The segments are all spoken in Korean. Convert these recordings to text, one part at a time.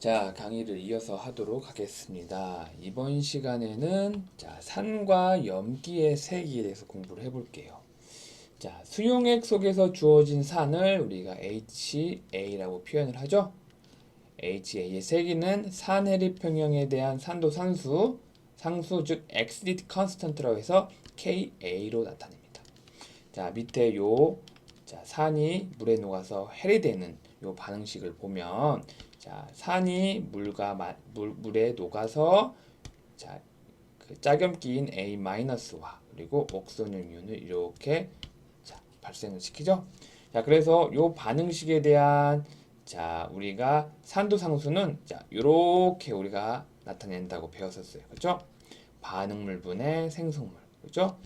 자, 강의를 이어서 하도록 하겠습니다. 이번 시간에는 산과 염기의 세기에 대해서 공부를 해볼게요. 자, 수용액 속에서 주어진 산을 우리가 HA라고 표현을 하죠. HA의 세기는 산해립 평형에 대한 산도 상수 즉 exit constant라고 해서 KA로 나타냅니다. 자, 밑에 산이 물에 녹아서 헬이 되는 요 반응식을 보면 산이 물에 녹아서 그 짜겸기인 A-와 그리고 옥소늄 이온을 이렇게 발생을 시키죠. 그래서 요 반응식에 대한 우리가 산도상수는 이렇게 우리가 나타낸다고 배웠었어요. 그렇죠? 반응물분의 생성물. 그렇죠?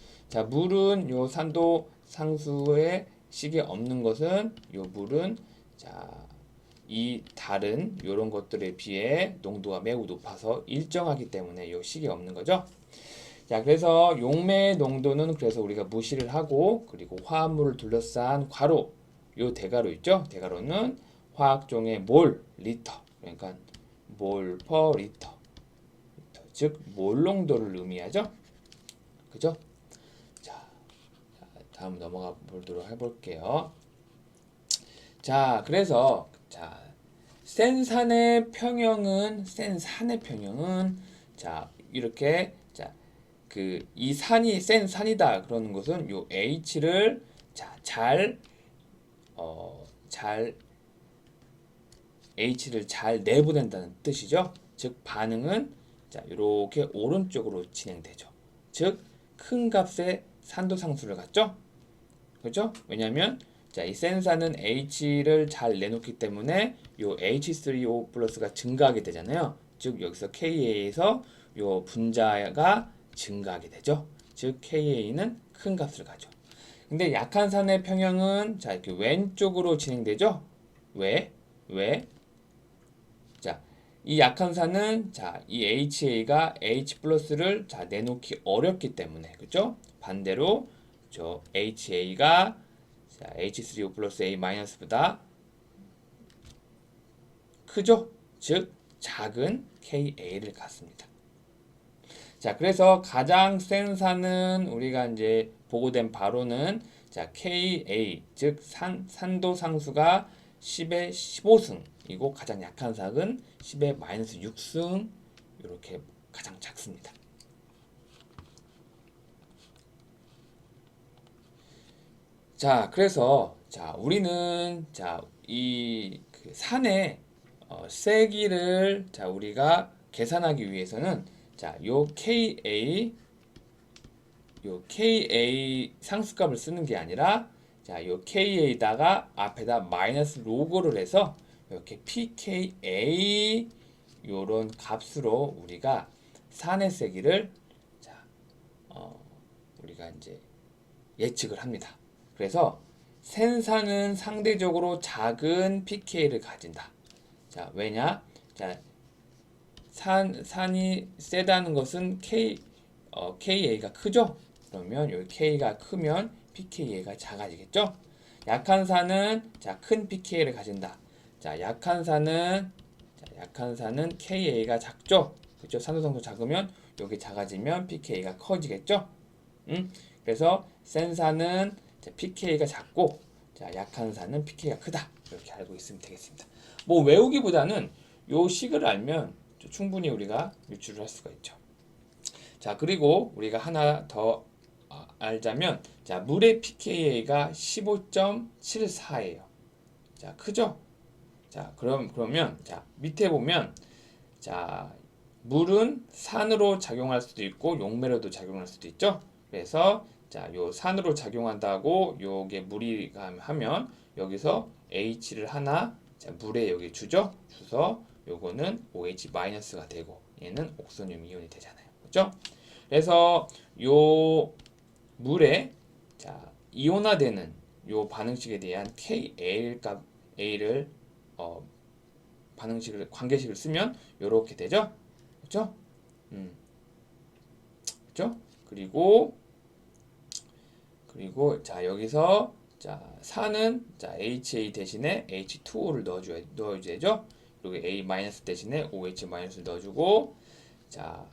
물은 요 산도 상수의 식이 없는 것은 요 물은 이 다른 요런 것들에 비해 농도가 매우 높아서 일정하기 때문에 요 식이 없는 거죠. 그래서 용매의 농도는 그래서 우리가 무시를 하고, 그리고 화합물을 둘러싼 괄호, 요 대괄호 있죠? 대괄호는 화학종의 몰, 리터, 그러니까 몰 퍼 리터, 즉 몰 농도를 의미하죠. 그죠? 자, 다음 넘어가 보도록 해볼게요. 그래서 센 산의 평형은 이렇게 이 산이 센 산이다 그러는 것은 요 H를 잘 H를 잘 내보낸다는 뜻이죠. 즉 반응은 이렇게 오른쪽으로 진행되죠. 즉 큰 값의 산도 상수를 갖죠. 그죠? 왜냐면 이 센산은 H를 잘 내놓기 때문에 요 H3O 플러스가 증가하게 되잖아요. 즉 여기서 KA에서 요 분자가 증가하게 되죠. 즉 KA는 큰 값을 가죠. 근데 약한 산의 평형은 이렇게 왼쪽으로 진행되죠. 왜? 이 약한 산은 이 HA가 H 플러스를 내놓기 어렵기 때문에, 그죠? 반대로 HA가 H3O 플러스 A 마이너스보다 크죠? 즉 작은 KA를 갖습니다. 그래서 가장 센 산은 우리가 이제 보고된 바로는 KA 즉 산도 상수가 10의 15승이고 가장 약한 산은 10의 마이너스 6승 이렇게 가장 작습니다. 그래서 우리는 이 산의 세기를 우리가 계산하기 위해서는 요 KA 상수값을 쓰는 게 아니라 요 KA에다가 앞에다 마이너스 로고를 해서 이렇게 pKa 요런 값으로 우리가 산의 세기를 우리가 이제 예측을 합니다. 그래서 센 산은 상대적으로 작은 pK를 가진다. 왜냐? 산이 세다는 것은 KA가 크죠? 그러면 여기 K가 크면 pKa가 작아지겠죠? 약한 산은 큰 pK를 가진다. 약한 산은 KA가 작죠? 그렇죠? 산소성도 작으면 여기 작아지면 pK가 커지겠죠? 그래서 센 산은 pK가 작고 약한 산은 pK가 크다. 이렇게 알고 있으면 되겠습니다. 뭐 외우기보다는 요 식을 알면 충분히 우리가 유추를 할 수가 있죠. 그리고 우리가 하나 더 알자면 물의 pKa가 15.74예요. 크죠? 그러면 밑에 보면 물은 산으로 작용할 수도 있고 용매로도 작용할 수도 있죠. 그래서 요 산으로 작용한다고 요게 물이 하면 여기서 H를 하나 물에 여기 주서 요거는 OH-가 되고 얘는 옥소늄 이온이 되잖아요. 그렇죠? 그래서 요 물에 이온화되는 요 반응식에 대한 KA 값 A를 관계식을 쓰면 요렇게 되죠. 그렇죠? 그렇죠? 그리고 여기서 산은 HA 대신에 H2O를 넣어줘야죠. 그리고 A 마이너스 대신에 OH 마이너스를 넣어주고, 자,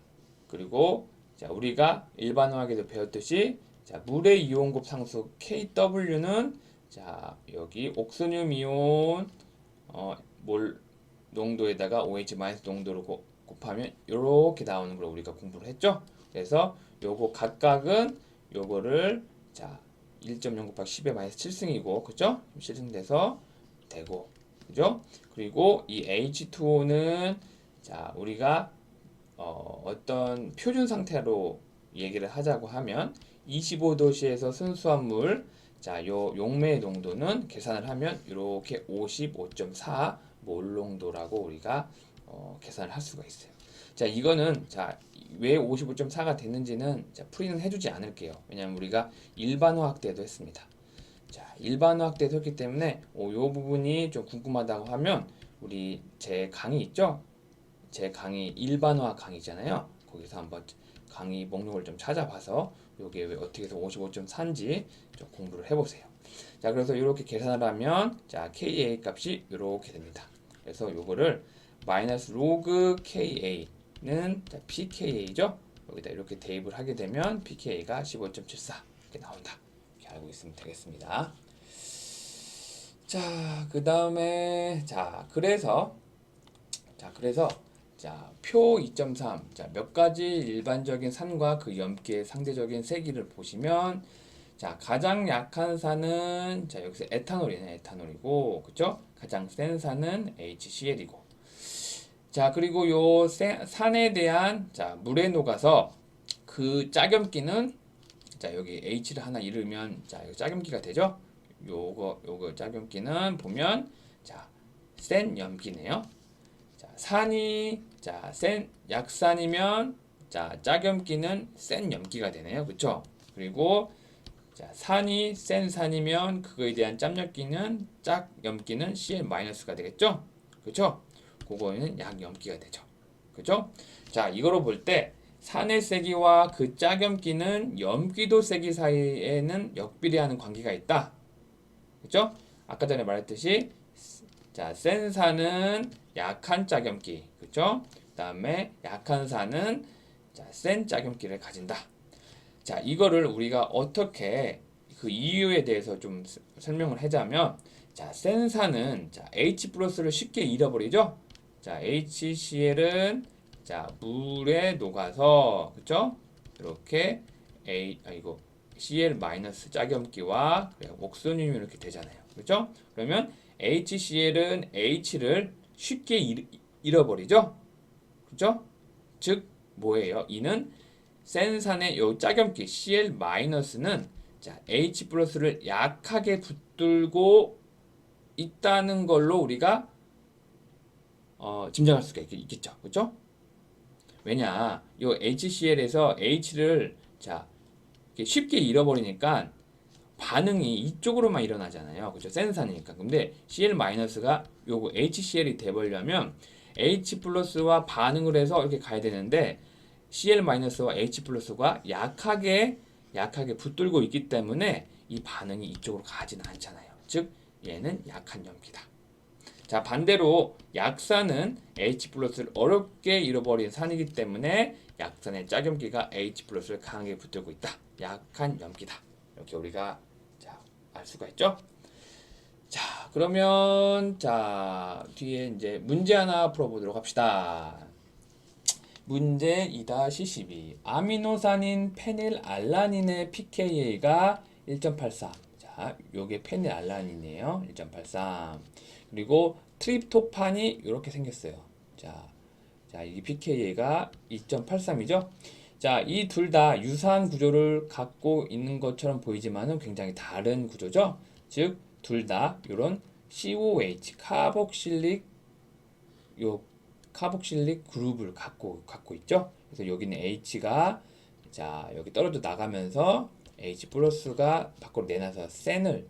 그리고 자, 우리가 일반화하게도 배웠듯이 자, 물의 이온곱 상수 KW는 자, 여기 옥소늄 이온 몰 농도에다가 OH 마이너스 농도를 곱하면 이렇게 나오는 걸 우리가 공부를 했죠. 그래서 요거 각각은 요거를 자 1.0 곱하기 10의 마이너스 7승이고 그죠? 실승돼서 되고 그죠? 그리고 이 H2O는 자 우리가 어떤 표준 상태로 얘기를 하자고 하면 25도씨에서 순수한 물, 자, 요 용매의 농도는 계산을 하면 이렇게 55.4 몰농도라고 우리가 계산을 할 수가 있어요. 자, 이거는 자, 왜 55.4가 됐는지는 자, 풀이는 해주지 않을게요. 왜냐하면 우리가 일반화학 때도 했습니다. 자, 일반화학 때도 했기 때문에 요 부분이 좀 궁금하다고 하면 우리 제 강의 있죠? 제 강의 일반화 강의잖아요. 거기서 한번 강의 목록을 좀 찾아봐서 요게 왜 어떻게 해서 55.4인지 좀 공부를 해보세요. 자, 그래서 이렇게 계산을 하면 자 KA 값이 이렇게 됩니다. 그래서 요거를 마이너스 로그 KA는 자, pKa죠. 여기다 이렇게 대입을 하게 되면 pKa가 15.74 이렇게 나온다. 이렇게 알고 있으면 되겠습니다. 자, 그 다음에 그래서 자, 표 2.3. 자, 몇 가지 일반적인 산과 그 염기의 상대적인 세기를 보시면 자, 가장 약한 산은 자, 여기서 에탄올이네. 에탄올이고. 그죠? 가장 센 산은 HCl이고. 자, 그리고 요 산에 대한 자, 물에 녹아서 그 짝염기는 자, 여기 H를 하나 잃으면 자, 이거 짝염기가 되죠? 요거 짝염기는 보면 자, 센 염기네요. 자, 산이 자, 센 약산이면 자, 짝염기는 센 염기가 되네요. 그쵸? 그리고 자, 산이 센 산이면 그거에 대한 짬염기는 짝염기는 Cl-가 되겠죠? 그쵸? 그거는 약염기가 되죠. 그죠? 자, 이거로 볼 때 산의 세기와 그 짝염기는 염기도 세기 사이에는 역비례하는 관계가 있다. 그죠? 아까 전에 말했듯이 자, 센 산은 약한 짝염기, 그죠? 그 다음에 약한 산은 자, 센 짝염기를 가진다. 자, 이거를 우리가 어떻게 그 이유에 대해서 좀 설명을 하자면, 자, 센 산은 자, H 플러스를 쉽게 잃어버리죠? 자, HCl은 자, 물에 녹아서, 그죠? 이렇게 Cl 마이너스 짝염기와 옥소늄이 이렇게 되잖아요. 그죠? 그러면 HCl은 H를 쉽게 잃어버리죠? 그죠? 즉, 뭐예요? 이는 센 산의 요 짝염기 Cl-는 자, H 플러스를 약하게 붙들고 있다는 걸로 우리가 짐작할 수가 있겠죠. 그죠? 왜냐, 요 HCl에서 H를 자, 쉽게 잃어버리니까 반응이 이쪽으로만 일어나잖아요. 그죠? 센 산이니까. 근데 Cl-가 요거 HCl이 돼버리려면 H 플러스와 반응을 해서 이렇게 가야 되는데 Cl-와 H+가 약하게 붙들고 있기 때문에 이 반응이 이쪽으로 가지는 않잖아요. 즉 얘는 약한 염기다. 자, 반대로 약산은 H+를 어렵게 잃어버린 산이기 때문에 약산의 짝염기가 H+를 강하게 붙들고 있다. 약한 염기다. 이렇게 우리가 자, 알 수가 있죠. 자, 그러면 자, 뒤에 이제 문제 하나 풀어보도록 합시다. 문제 2-12 아미노산인 페닐알라닌의 pKa가 1.83. 자, 요게 페닐알라닌이에요. 1.83. 그리고 트립토판이 이렇게 생겼어요. 자, 이 pKa가 2.83이죠. 자, 이 둘 다 유사한 구조를 갖고 있는 것처럼 보이지만은 굉장히 다른 구조죠. 즉, 둘 다 이런 COH 카복실릭 그룹을 갖고 있죠. 그래서 여기는 H가 자, 여기 떨어져 나가면서 H 플러스가 밖으로 내놔서 산을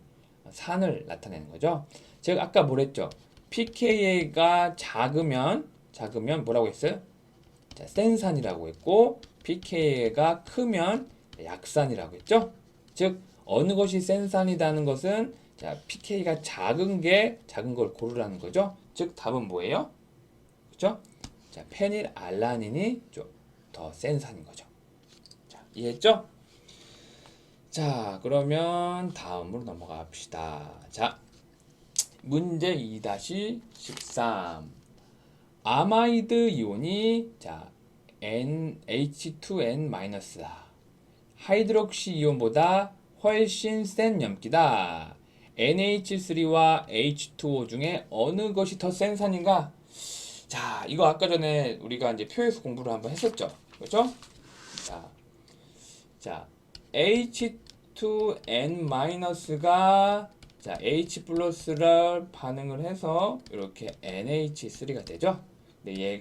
나타내는 거죠. 제가 아까 뭐랬죠? pKa가 작으면 뭐라고 했어요? 자, 센 산이라고 했고 pKa가 크면 약산이라고 했죠. 즉 어느 것이 센 산이라는 것은 자, pK가 작은 걸 고르라는 거죠. 즉 답은 뭐예요? 그죠? 자, 페닐알라닌이 좀 더 센 산인 거죠. 자, 이해했죠? 자, 그러면 다음으로 넘어가 봅시다. 자, 문제 2-13. 아마이드 이온이 자, NH2N-다. 하이드록시 이온보다 훨씬 센 염기다. NH3와 H2O 중에 어느 것이 더 센 산인가? 자, 이거 아까 전에 우리가 이제 표에서 공부를 한번 했었죠. 그렇죠? 자, H2N-가 자, H 플러스를 반응을 해서 이렇게 NH3가 되죠. 근데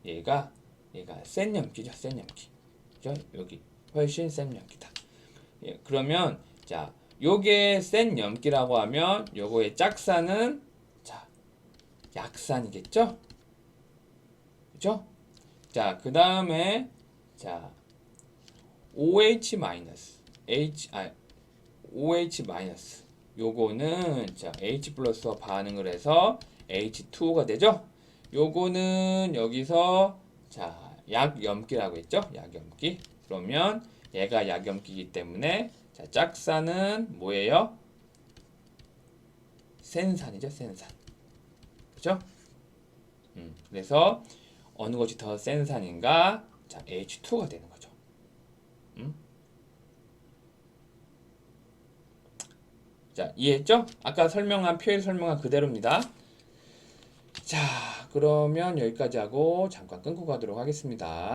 얘가 센 염기죠. 센 염기. 그죠? 여기 훨씬 센 염기다. 예, 그러면 자, 요게 센 염기라고 하면 요거의 짝산은 자, 약산이겠죠? 그죠? 자, 그 다음에 자, OH 마이너스 OH 마이너스 요거는 자, H 플러스와 반응을 해서 H2O가 되죠? 요거는 여기서 자, 약염기라고 했죠? 약염기. 그러면 얘가 약염기이기 때문에 자, 짝산은 뭐예요? 센산이죠, 센산. 그죠? 그래서 어느 것이 더 센 산인가? 자, H2가 되는 거죠. 자, 이해했죠? 아까 설명한 표에서 설명한 그대로입니다. 자, 그러면 여기까지 하고 잠깐 끊고 가도록 하겠습니다.